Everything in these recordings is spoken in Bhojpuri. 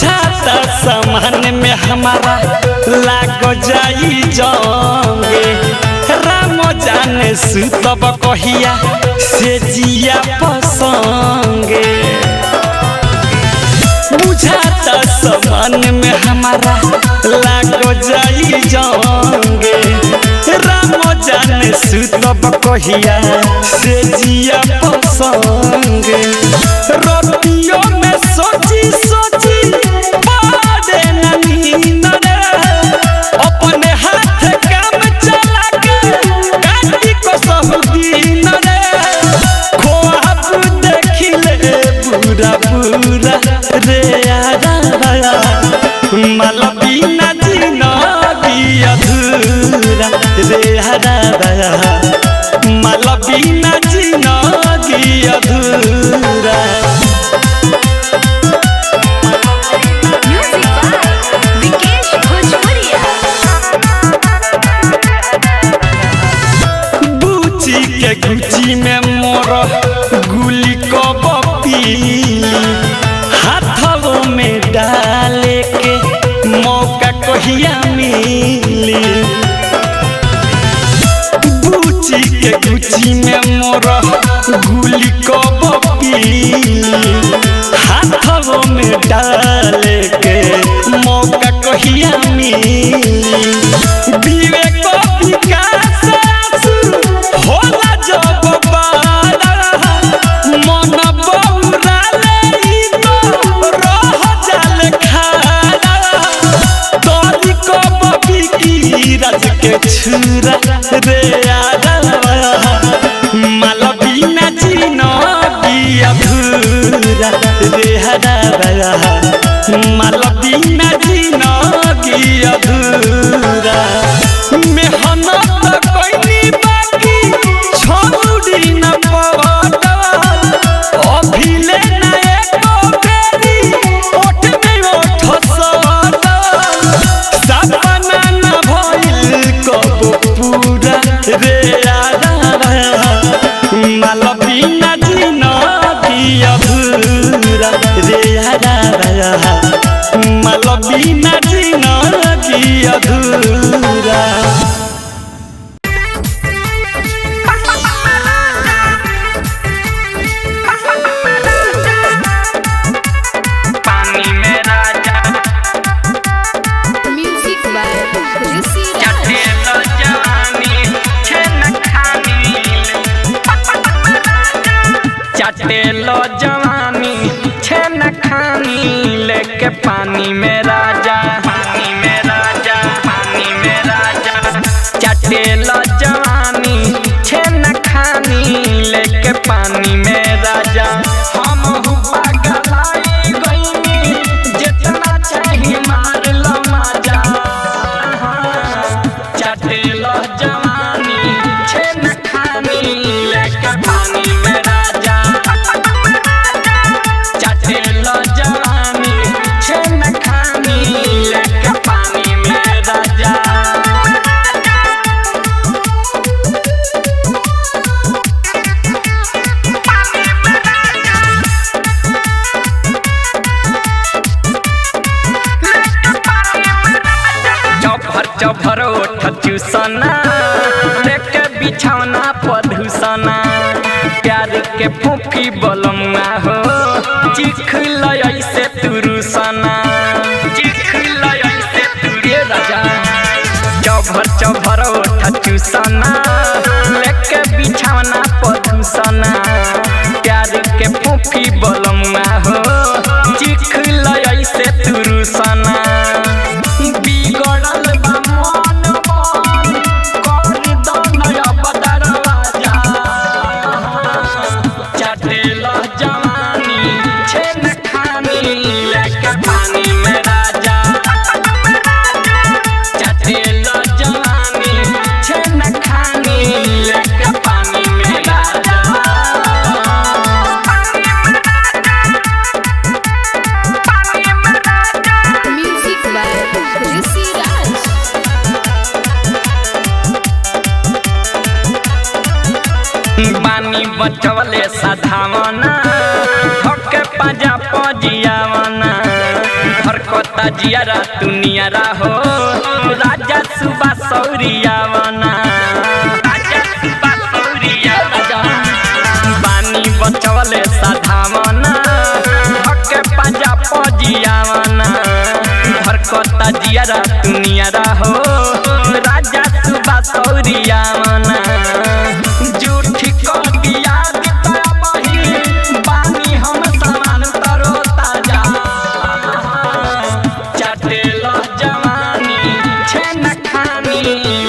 बुझाता सामान में हमारा लाग जाई जंगे राम जाने सुतब कहिया से जिया पसंगे बुझाता सामान में हमारा लाग जाई जंगे राम जाने सुतब कहिया से जिया पसंगे रोटियों में सोची सोची बादे नींद अपने हाथ काम चला के काटी को सब दिन ख्वाब देखिले बुरा बुरा रे यारा माल बिना जिंदगी अधूरा रे यारा माल बिना जिंदगी अधूरा। गुची में मोर गुली को बपीली हाथों में डाले के मौका कहिया मिली बूची के गुची में मोर गुली को बपीली हाथों में डाले के मौका कहिया मिली विवेक विकास होला जब बाला मन बौराले तो रह जाले खाला तोरी को बबी की राज के छुरा रे यारा माल बिना जिंदगी अधूरा रे यारा माल बिना जिंदगी अधूरा। मेहनत कोई बाकी छोड़ी न पवता अभिले न एको बेरी ओठ में ओठ सदा सपना न भइल कब पूरा रे यारा माल बिना जिंदगी अधूरा रे यारा माल बिना जिंदगी अधूरा। चटेलो जवानी छेन खानी लेके पानी में राजा पानी में राजा पानी में राजा चटेलो जवानी छेन खानी लेके पानी में राजा हम हुआ गलाई गईनी जितना चाहिए मार लो मजा चटेलो जवानी छेन खानी लेके पानी में राजा चटेलो जवानी छेन खानी लेके पानी में राजा। चौभर उठ चूसना लेके बिछौना पधुसना प्यार के फूफी बलमुआ हो चिख लय से तुरुसना चिख लय से तुरे राजा चौभर उठ चूसना लेके बिछौना पधुसना प्यार के फूफी बलमुआ हो चिख लय से तुरुसना बिगड़ल बा मन कर दो नया बदरवाजा चटेलो जवानी छेन खानी लेके पानी में राजा चटेलो जवानी छेन खानी लेके पानी में राजा। बानी बचवले साधावना धके पाजा पजियावना घर धड़कता जियारा दुनियारा हो राजा सुबह सौरिया बना पानी बचवले साधावना हके पाजा पजियावना धड़कता जियारा दुनियारा हो राजा सुबह सौरिया बना झूठी कटिया पानी हम समान तरो ताजा चटेल जवानी छेन खानी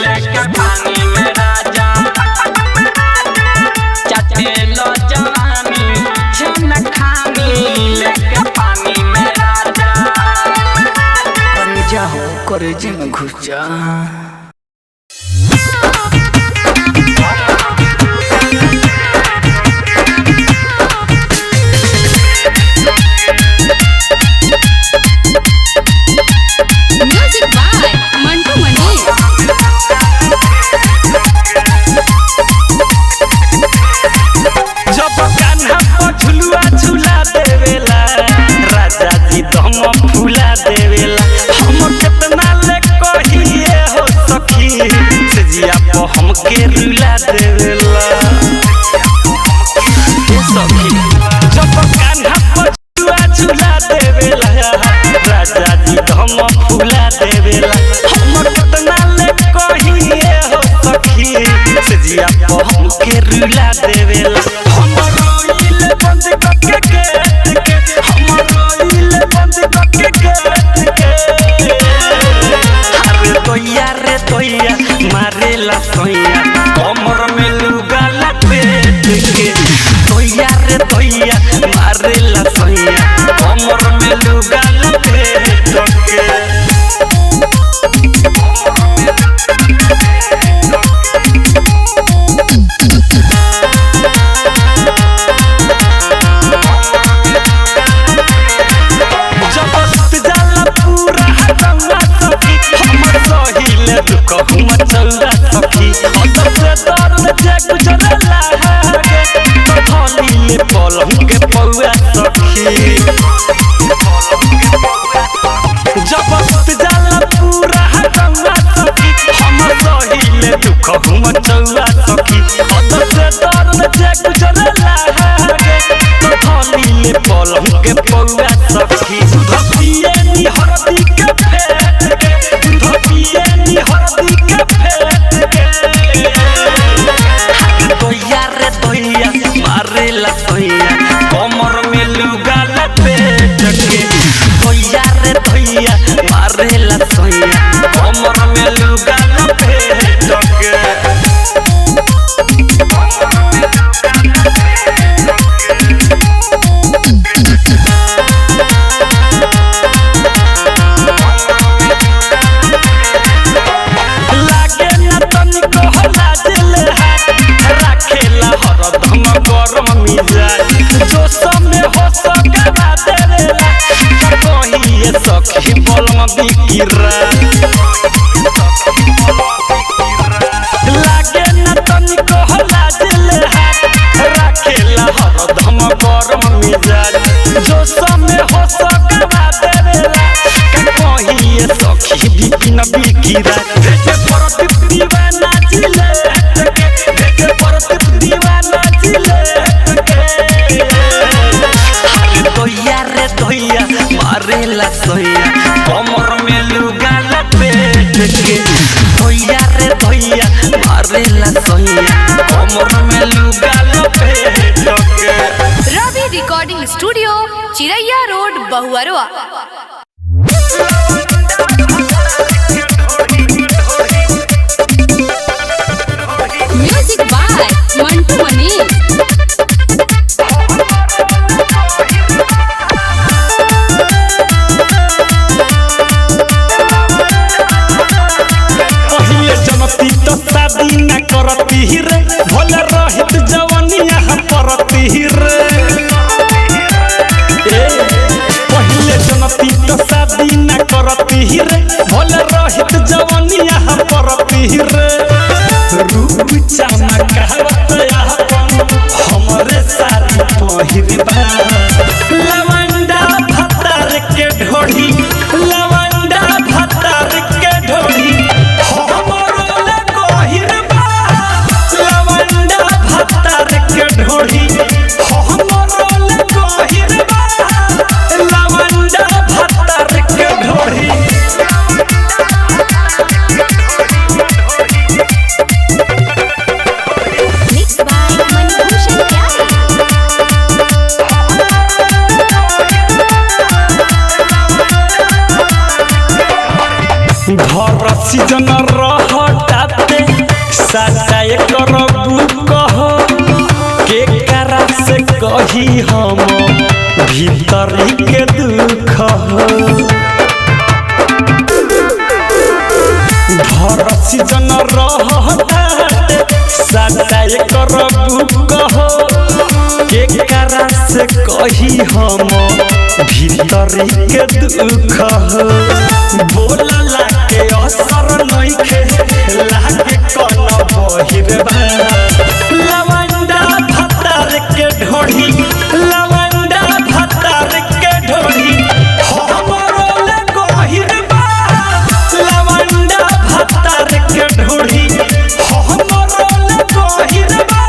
लेके पानी में राजा चटेल जवानी छेन खानी लेके पानी में राजा करेजा हो करेजे में घुस जा म्यूजिक बाय मंटू मनी जब कान्हा पर झुलुआ झुला देवेला राजा जी दम फुला देवेला हम कितना ले कहिए हो सखी से जिया पर हमके रुला देवेला हे सखी जब कान्हा पर झुलुआ झुला देवेला राजा जी दम फुला देवेला हम कितना ले कहिए हो सखी से जिया पर हमके रुला देवेला बंद करके गेट हम रोइल बंद करके गेट अरे तोया मारेला सोया कमर में लुगा लपेट के तोया मारेला सोया कमर में लुगा लपेट के कहूँ चौरा सखी से दर्द जे गुजरला है थाली में पलंग के पौआ सखी जब जाला पूरा गंगा सखी हम सहिले दुख कहूँ चौरा सखी से दर्द जे गुजरला है थाली में पलंग के पौआ सखी धपिए नी हरदी के फेट के धपिए नी हरदी के फेट के तोया मारेला सोया कमर में लुगा लपेट के तोया मारेला सोया कमर में लुगा लपेट के जो समय हो सकवा देवेला कहिए सखी बलम बिकिरा लागे न तनिको लाजले राखेला हरदम गरम मिजाज जो समय हो सकवा देवेला कहिए सखी बिपिन बिकिरा देखे परत दीवाना जिले देखे परत दीवाना जिले तोया मारेला सोया कमर में लुगा लपेट के तोया मारेला सोया कमर में लुगा लपेट के Ravi recording studio Chiraiya road Bahuarwa music by Mantu Mani तो शादी न करती रे भले रहित जवानिया परती रे पहले जनती तो शादी न करती रे भले रहित जवानिया परती रे रूप चमकावत हमरे सारी पहिरबा लवंडा भतार के ढोढ़ी जन रहताते साटा एकर कह के करा से कही हम भीतरी के दुख भरसी जन रहताते साटा एकर कह के करा से कही हम भीतरी के दुख बोलला के असर नइखे लागे कन बहिरबा लवंडा भतार के ढोढ़ी लवंडा भतार के ढोढ़ी हमरो ले गहिरबा लवंडा भतार के ढोढ़ी हमरो ले गहिरबा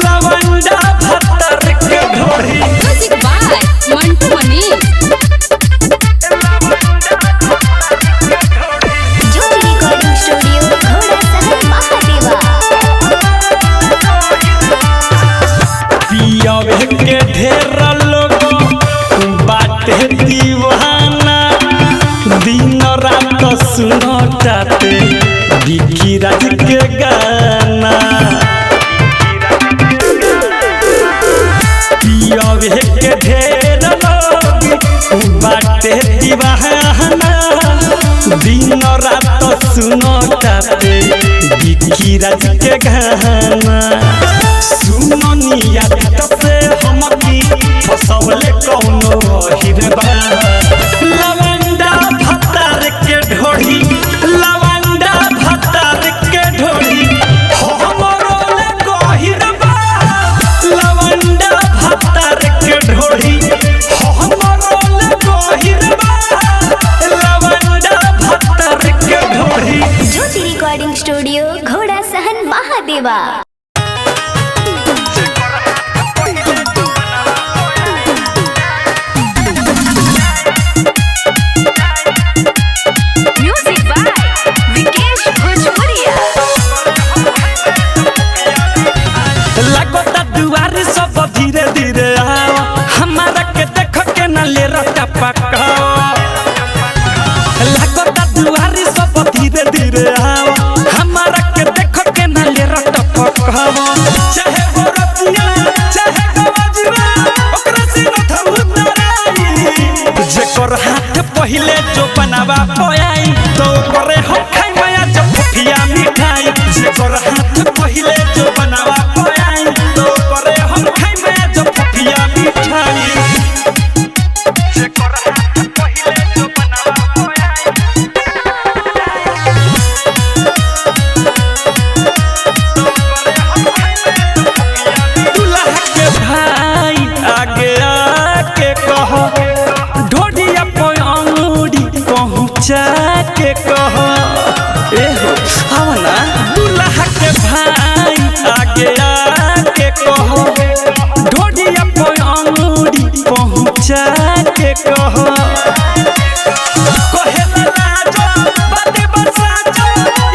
लवंडा भतार के ढोढ़ी म्यूजिक बाय मंटू मनी पियावे के ढेर लोग बाटे दीवाना दिन रात सुनताते बिकी राज के गाना पियावे के ढेर लोग बाटे दीवाना दिन रात सुनताते बिकी राज के गाना सुमनिया से हम की फसवले कौनो हिरबा लवंडा भतार के ढोढ़ी लवंडा भतार के ढोढ़ी हमरो ले गहिरबा लवंडा भतार के ढोढ़ी हमरो ले गहिरबा लवंडा भतार के ढोढ़ी ज्योति रिकॉर्डिंग स्टूडियो घोड़ा सहन महादेवा। म्यूजिक बाय विकेश भोजपुरिया लगता दुआर सब धीरे धीरे आओ हमारा के देख के न ले रटा पकाओ लगता दुआर सब धीरे धीरे आओ हमारा के देख के न ले रटा पकाओ चाहे बरतिया चाहे गवजवा ओकरा से न उतराई जेकर हाथ पहिले जो बनावा पयाई तो करे हम खाई माया जब फिया मिठाई जेकर हाथ पहिले जो बनावा पयाई तो करे हम खाई माया जब फिया मिठाई जेकर हाथ पहिले जो बनावा पयाई दुल्हा के भाई आगे आके कहो ढोडिया पे अंगूरी पहुँचा के कहो एहो आवला दुल्हा के भाई आगे आके कहो ढोडिया पे अंगूरी पहुँचा के कहो कहेला लाजो बाते बसाजो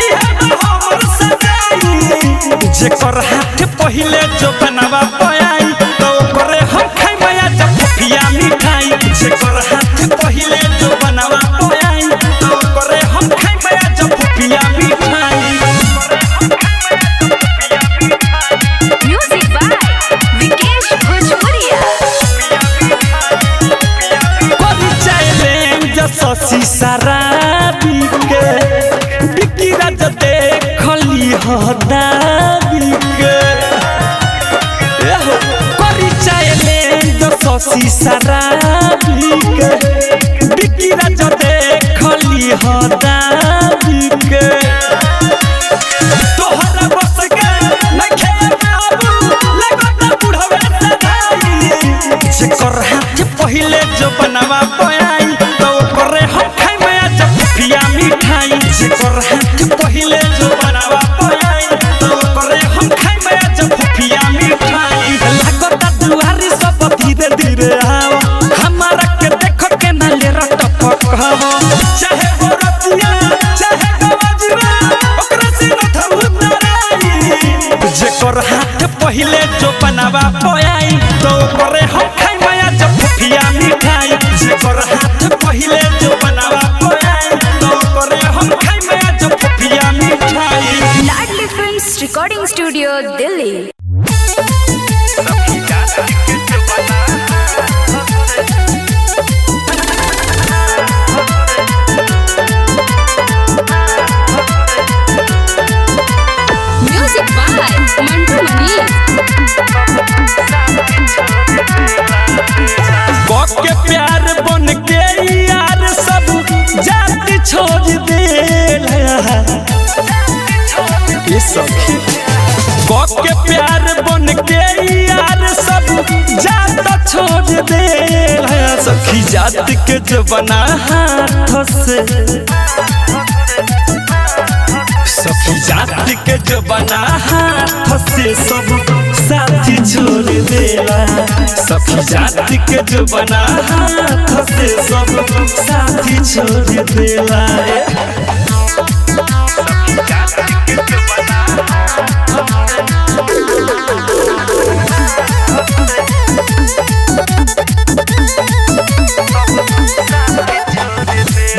इहे हमर सजाई जेकर हाथ पहिले जो बनावा पयाई तो करे हम खाई माया जब फिया मिठाई जेकर हाथ पहिले जो बनावा पयाई तो करे हम खाई माया जब फिया मिठाई म्यूजिक बाय विकेश भोजपुरिया कोई चैलेंज ससी शराबी के बिकी राज देखली हदाबी के कोई चैलेंज ससी शराबी के बिकी राज देखली हदाबी के तोहरा बस के नखे बाबू लगता बुढ़वे सदाई जेकर हाथ पहिले जो बनावा पयाई तो करे हम खाई माया जब फिया मिठाई जेकर हाथ पहिले जो बनावा पयाई तो करे हम खाई माया जब फिया मिठाई लगता दुआरी सब धीरे धीरे आओ हमारा के देख के न ले रट पकाओ चाहे बरतिया चाहे गवजवा ओकरा से न उतराई जेकर हाथ पहिले जो बनावा पयाई तो करे हम खाई माया जब फिया मिठाई जेकर हाथ पहिले जो बनावा पयाई तो करे हम खाई माया जब recording studio Delhi. Music by Mantu Manish. के प्यार बन के यार सब जाति छोड़ दे ये सखी के प्यार बन के यार सब जात छोड़ दे सखी जात के जो बना हाथ से सखी जाति के जो बना हाथ से सब साथी छोड़ देला सखी जाति के जो बना हाथ से सब साथी छोड़ देला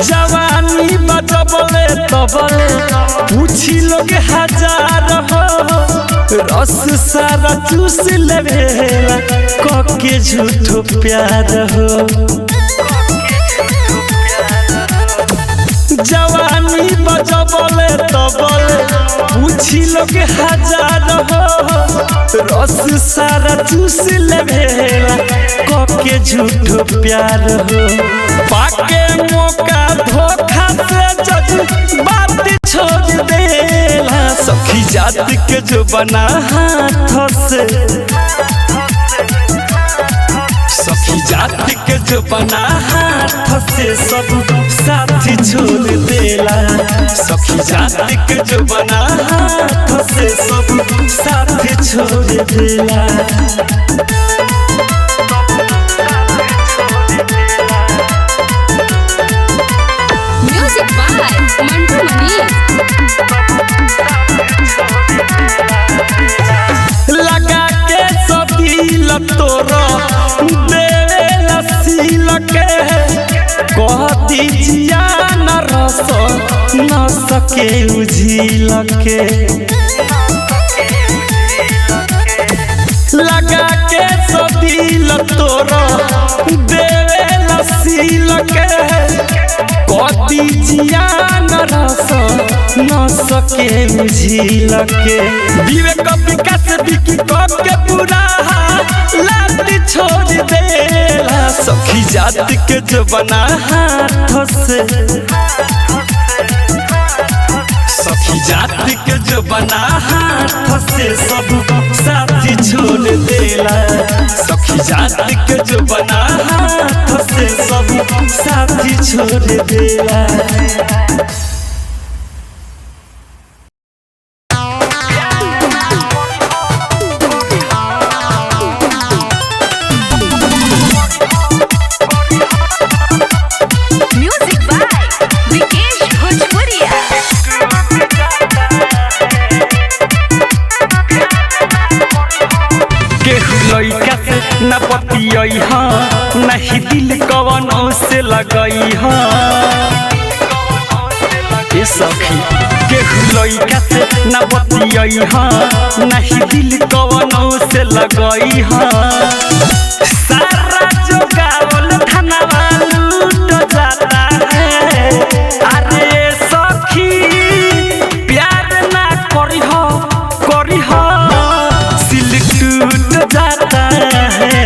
जवानी बजबले तबले पूछी लोग हजार हो रस सारा चूस लेवेला कके झूठो प्यार हो जवानी बजबले तबले पूछी लोग हजार हो रस सारा चूस लेवेला कके झूठो प्यार हो पाके मौका धोखा से जज बात छोड़ देला सखी जाति के जो बना हाथ से सखी जाति के जो बना हाथ से सब साथी छोड़ देला सखी जाति के जो बना हाथ से सब साथी छोड़ देला म्यूजिक बाय मंटू मनीष। लगा के सतील तोरो देवेला सील के कह दीजिया न रस न सके उझिल के लगा के सतील तोरो देवेला सील के कह दीजिया न रस न सके उझिल के विवेक विकास बिकी के पूरा लाठी छोड़ देला सखी जाति के जो बना हाथ से सखी जाति के जो बना हाथ से सब साथी छोड़ देला सखी जाति के जो बना हाथ से सब साथी छोड़ देला म्यूजिक बाय विकेश भोजपुरिया। लइका से न पतियई नहीं दिल कवनो से लगई ये सखी केहू लइका से न पतियई नहीं दिल कवनो से लगई सारा जो गावल धनवा लूट जाता है अरे सखी प्यार ना करी सिल टूट जाता है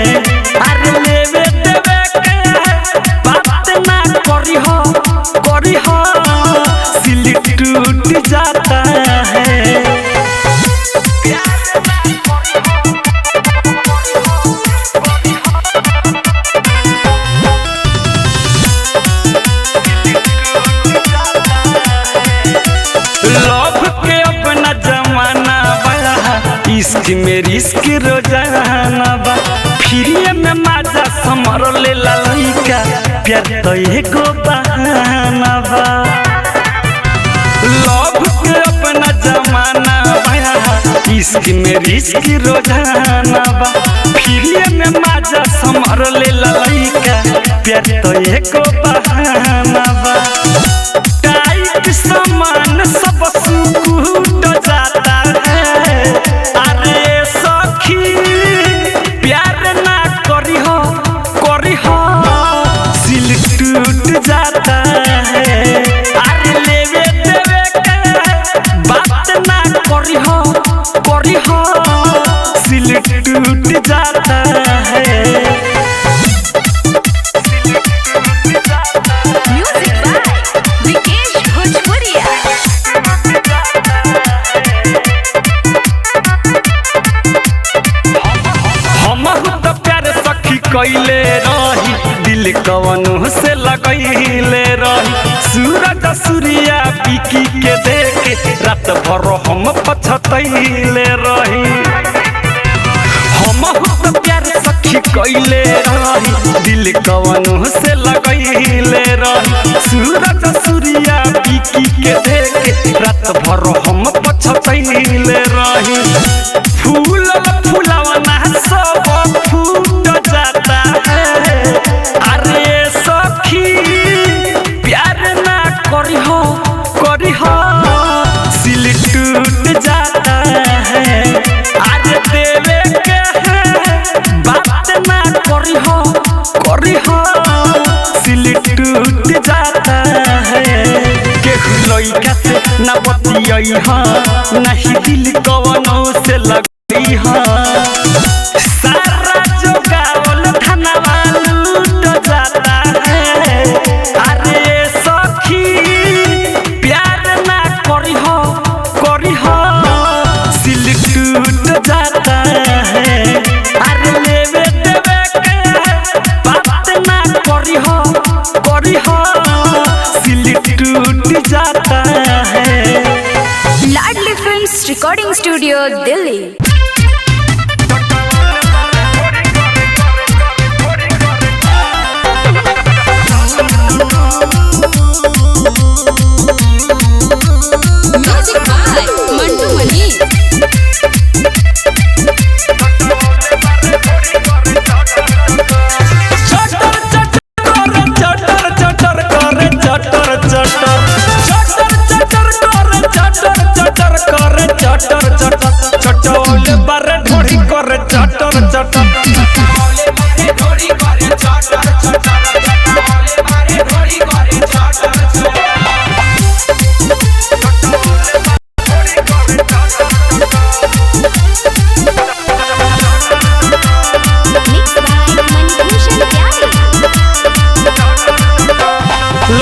अरे लेवे देवे के बात ना करी सिल टूट जाता है इश्क में रिस्क रोजाना बा फिर में मजा समर ले लइका प्यार तो एगो बहाना बा लव के अपना जमाना बा इश्क में रिस्क रोजाना बा फिर में मजा समर ले लइका प्यार तो एगो बहाना बा टाइट सामान सब सुकूट जाता है सूर्या बिकी के देखे रात भर हम पछतैले रही हम तो प्यार सखी कैले रही दिल कवनो से लगैले रही सूरज सूर्या बिकी के देखे रात भर हम पछतैले रही फूल फुलवना सब फूट जाता है अरे सखी प्यार ना करी हो सिल टूट जाता है आज देवे के बात ना करी हो सिल टूट जाता है केहू लइका से ना बतियाई नहीं दिल कवनो से लगई सारा जो गावल धनवा लूट जाता है अरे सखी प्यार ना करी हो सिल टूट जाता है अरे लेवे देवे के बात ना करी हो सिल टूट जाता है। Ladli films recording studio Delhi. Music by Mantu Mani.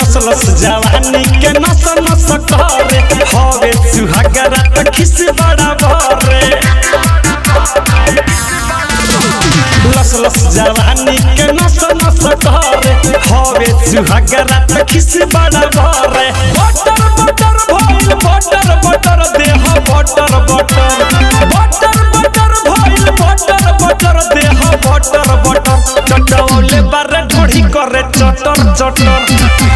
लस जवानी के नस नस करे हवे सुहागरा त खिस बड़ा भरे लस जवानी के नस नस करे हवे सुहागरा त खिस बड़ा भरे बटर बटर भइल बटर देह बटर भइल बटर देह बटर चटौले बारे ढोड़ी करे चटर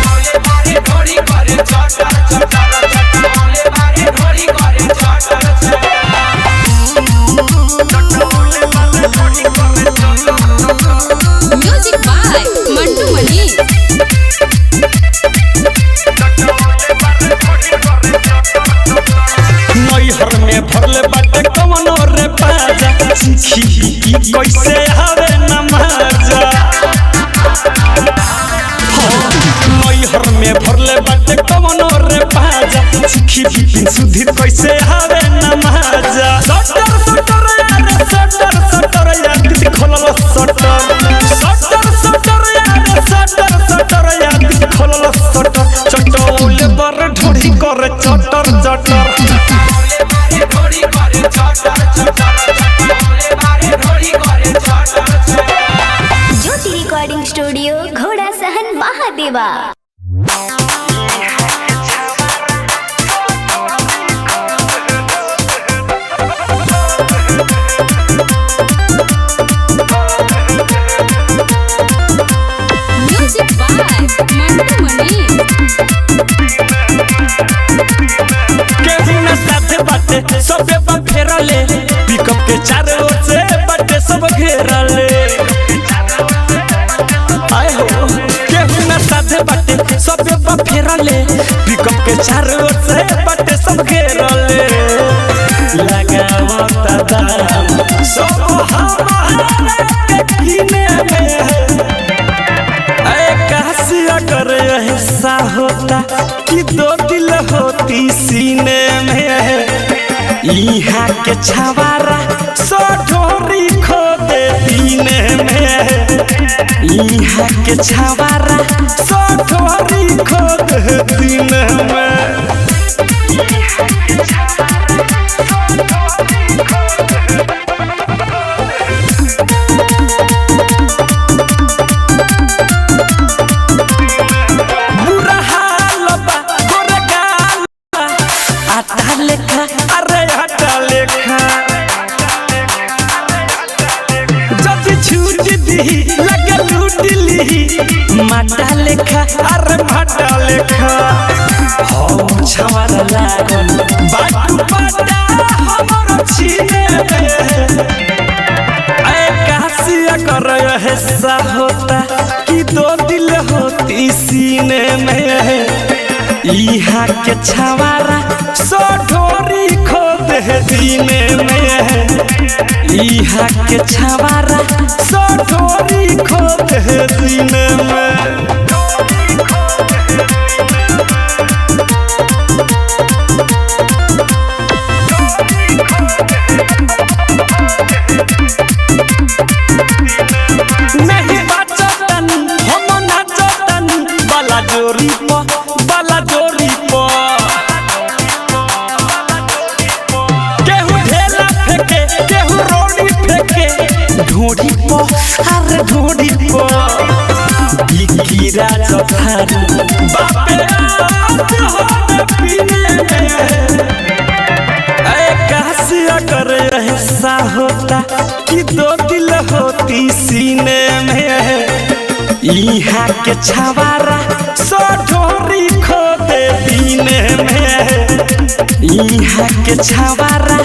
म्यूजिक बाय मंटू मनी। नैहर में भरले बाटे कवनो रे बाजा सीखी बिकी कैसे हवे नमाजा नैहर में भरले बाटे कवनो रे बाजा सीखी बिकी सुधी कैसे हवे नमाजा सटर यार दिल खोललो सटर यार दिल खोललो सटर चटौले बर ढोड़ी करे चटर ज्योति रिकॉर्डिंग स्टूडियो घोड़ा सहन महादेवा। म्यूजिक बाय मंटू मनी। केहू न साथे बाटे सबे बा फेरले पिकअप के चारों ओर से बाटे सब घेरले आए हो केहू न साथे बाटे सबे बा फेरले पिकअप के चारों ओर से बाटे सब घेरले लगावता दाम सब हमारे किने में अगर ऐसा होता कि दो दिल होती सीने में यहाँ के छवारा सो ढोरी खो दे दीने में यहाँ के छवारा सो ढोरी खो दे दीने में माटा लेखा अरे माटा लेखा हम छवारा लागल बाटू बाटा हमर छीने ऐ कासिया कर हिस्सा होता कि दो दिल होती सीने में इहा के छवारा सो ढोरी खोद दीने में इहा के छवारा सो ढोरी खोद दीने में नहीं बाचतन हम नाचतन बाला जोरी पो केहू ढेला फेंके केहू रोड़ी फेंके ढोड़ी पो अरे ढोड़ी पो बिकी राजा थारू बापे आज होने पीने में ऐ कासिया कर हिस्सा होता कि दो दिल होती सीने में इहा के छवारा सो ढोरी खोदे दीने में इहा के छवारा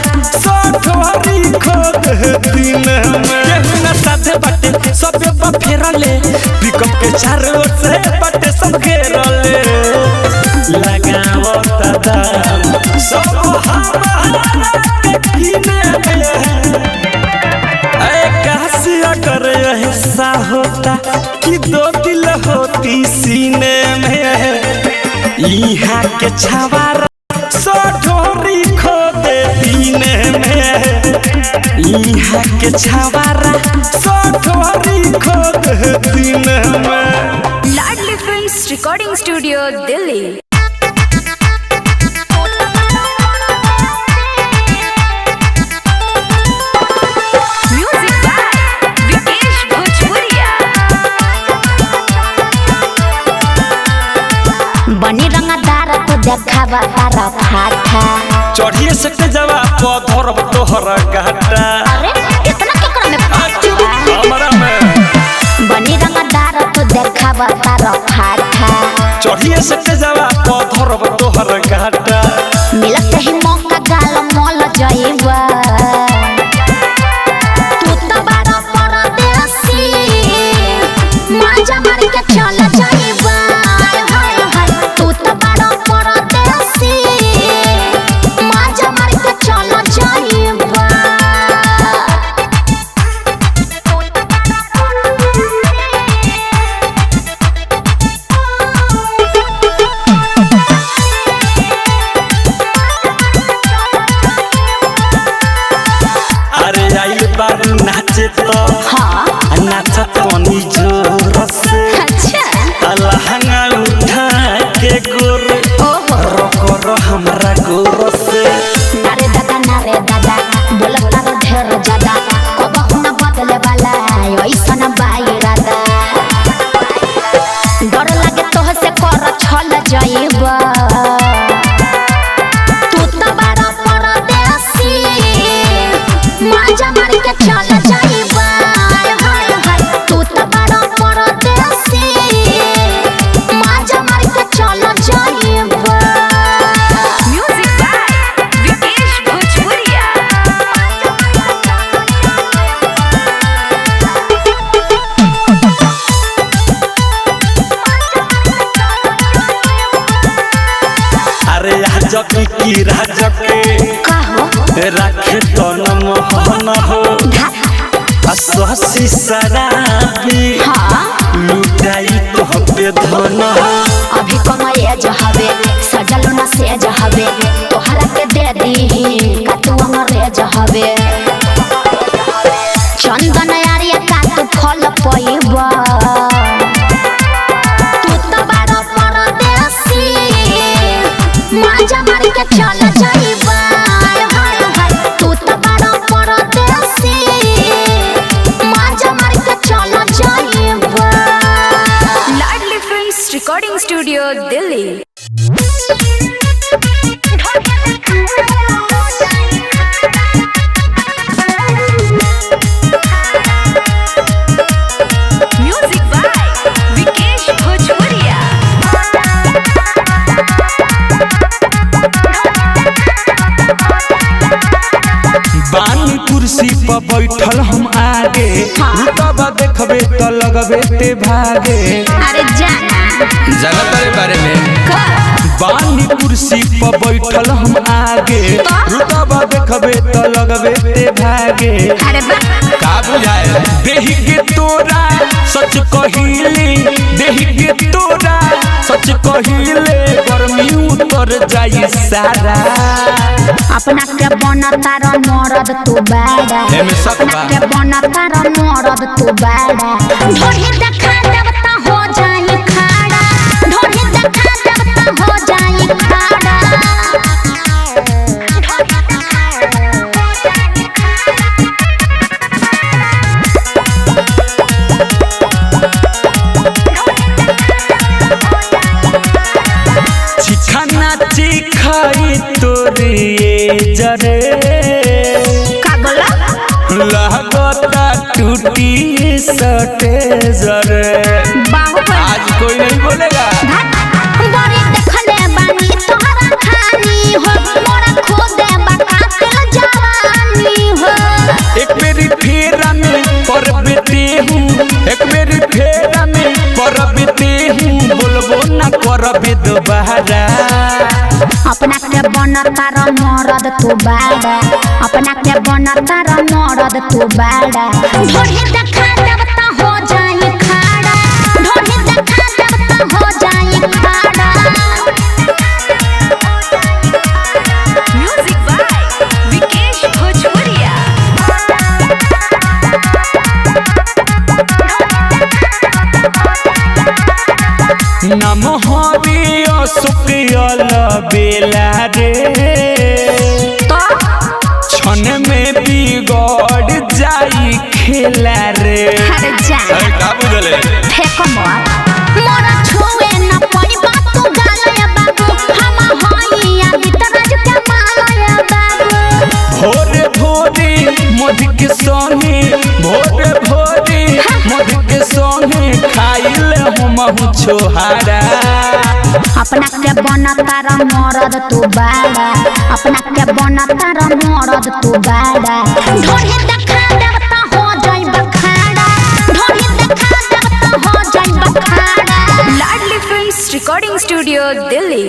सो ढोरी खोदे दीने में केहू न साथे बाटे सब फेरले पिकअप के चारों ओर से बाटे सब घेरले लगाओ दाम सब हमारा के कीने में ऐ कासिया कर हिस्सा होता कि दो दिल होती सीने में इहा के छवारा सो ढोरी खोदे दीने में इहा के छवारा सो ढोरी खोदे दीने में। लाडली फिल्म्स रिकॉर्डिंग स्टूडियो दिल्ली। बनी रंगदार तो देखावा तारा फाटा चढ़िए सकते जवा पधरब तोहर घाटा अरे इतना केकरा में फाटा हमरा में बनी रंगदार तो देखावा तारा फाटा चढ़िए सकते जवा पधरब तोहर घाटा मिलत ही मौका गाल मोल जाइबा तू तो बारा परदेसी माजा मार के चल जाइबा तू तो बारा परदेसी माजा मार के चल जाइबा अरे आई बार नाचे तो हाँ नाचा तनी जोर से अच्छा लहंगा उठा के गोर रोको हमरा गोर से नारे दादा बोलता रो ढेर ज्यादा कबहू न बदले वाला ऐसा न बाइरादा डर लागे तोह से कर छल जाइबा तू तो बारा परदेसी माजा मार के चल जाइबा तू तो बारा परदेसी माजा मार के चल जाइबा म्यूजिक बाय विकेश भोजपुरिया। अरे आज की राज के का हो रखे तो न मोहन हो असहसी शराबी हाँ लुटाई तो पे धन हो अभी कमाए जहबे सजलो न से जहबे तोहरा के दे दी का तू अंगरे जहबे चंदन यारिया का तू फल पइबा तू तो बारा परदेसी माजा मार के चल जाइबा तू तो बारा परदेसी माजा मार के चल जाइबा Ladli films recording studio Delhi. Music by देखबे तो लगबे ते भागे। अरे जाना जगह तेरे बारे में का बानी कुर्सी पर बैठल हम आगे, रुतबा देखबे तो लगबे ते भागे। अरे बा का बुझाए देहि के तोरा सच कहिले, देहि के तोरा सच कहिले गर्मी उतर जाई सारा। अपना के बनता र मरद तू बाड़ा, एमे शक बा। अपना के बनता र मरद तू बाड़ा। ढोढ़ी देखा देव त हो जाई खाड़ा, ढोढ़ी देखा देव त हो जाई खाड़ा। चिखाना चिखाई तोरे जरे, का बोला लागता टूटी सटे जरे। बाहुबली आज कोई नहीं बोलेगा। बड़ी देखले बानी तोहरा खानी हो, मोरा खो दे बाका जवानी हो। एक मेरी फेरा में पर बेटे हूँ, एक मेरी फेरा में पर बेटे हूँ, बोलबो ना करबे दोबारा। अपना के बनता र मरद तू बाड़ा, अपना के बनता र मरद तू बाड़ा। ढोढ़ी देखा देव त हो जाई खाड़ा, ढोढ़ी देखा देव त हो जाई खाड़ा। म्यूजिक बाय विकेश भोजपुरिया। नम हरिया सुकियल बेला रे, क्षण में बिगड़ जाई खेला रे। अरे जाना का बुझले फेंको मत, मोरा छुए न पड़ी बात तू गालया बाबू। हम होइया बितराज के मालया बाबू। भोरे भोरे मध के संगे, भोरे भोरे मध के संगे खाइल हम छोहारा। अपना के बनता र मरद तू बाड़ा, अपना के बनता र मरद तू बाड़ा। ढोढ़ी देखा देव त हो जाई बखाड़ा, ढोढ़ी देखा देव त हो जाई बखाड़ा। लाडली फिल्म्स रिकॉर्डिंग स्टूडियो दिल्ली।